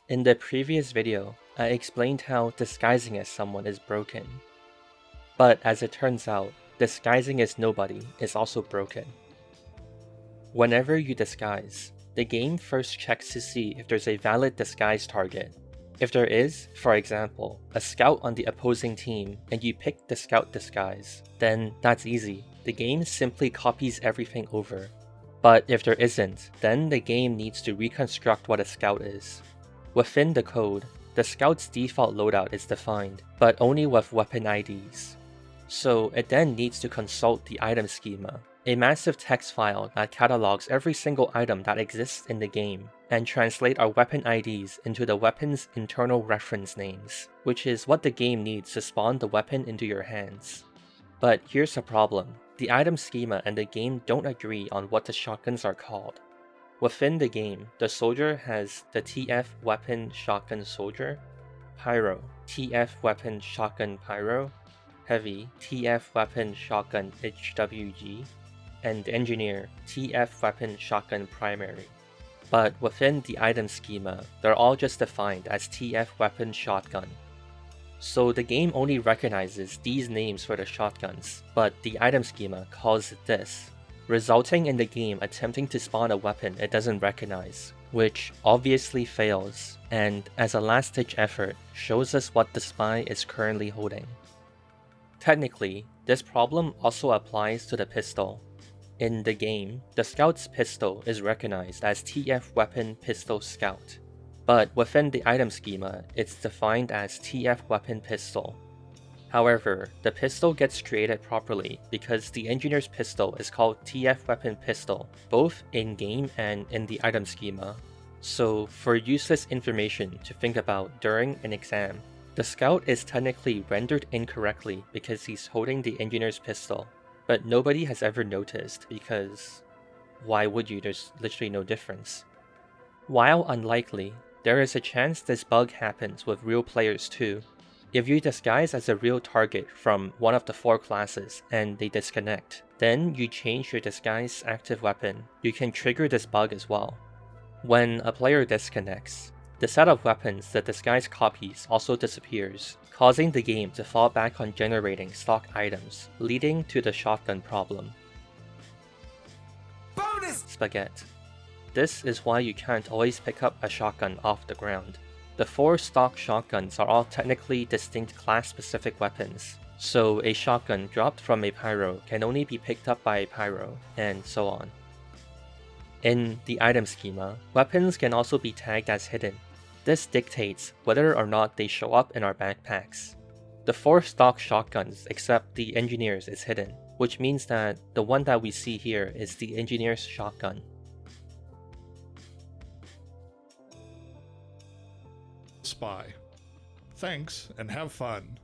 In the previous video, I explained how disguising as someone is broken. But as it turns out, disguising as nobody is also broken. Whenever you disguise, the game first checks to see if there's a valid disguise target. If there is, for example, a scout on the opposing team and you pick the scout disguise, then that's easy. The game simply copies everything over. But if there isn't, then the game needs to reconstruct what a scout is. Within the code, the scout's default loadout is defined, but only with weapon IDs. So it then needs to consult the item schema, a massive text file that catalogs every single item that exists in the game, and translate our weapon IDs into the weapon's internal reference names, which is what the game needs to spawn the weapon into your hands. But here's the problem. The item schema and the game don't agree on what the shotguns are called. Within the game, the soldier has the TF weapon shotgun soldier, Pyro, TF weapon shotgun Pyro, Heavy, TF weapon shotgun HWG, and Engineer, TF weapon shotgun primary. But within the item schema, they're all just defined as TF weapon shotgun. So the game only recognizes these names for the shotguns, but the item schema calls it this, resulting in the game attempting to spawn a weapon it doesn't recognize, which obviously fails, and as a last-ditch effort, shows us what the spy is currently holding. Technically, this problem also applies to the pistol. In the game, the scout's pistol is recognized as TF weapon pistol scout, but within the item schema, it's defined as TF weapon pistol. However, the pistol gets created properly because the engineer's pistol is called TF weapon pistol, both in-game and in the item schema. So for useless information to think about during an exam, the scout is technically rendered incorrectly because he's holding the engineer's pistol, but nobody has ever noticed because why would you? There's literally no difference. While unlikely, there is a chance this bug happens with real players too. If you disguise as a real target from one of the 4 classes and they disconnect, then you change your disguise active weapon, you can trigger this bug as well. When a player disconnects, the set of weapons the disguise copies also disappears, causing the game to fall back on generating stock items, leading to the shotgun problem. Bonus! Spaghetti. This is why you can't always pick up a shotgun off the ground. The 4 stock shotguns are all technically distinct class-specific weapons, so a shotgun dropped from a Pyro can only be picked up by a Pyro, and so on. In the item schema, weapons can also be tagged as hidden. This dictates whether or not they show up in our backpacks. The 4 stock shotguns except the engineer's is hidden, which means that the one that we see here is the engineer's shotgun. Spy. Thanks, and have fun.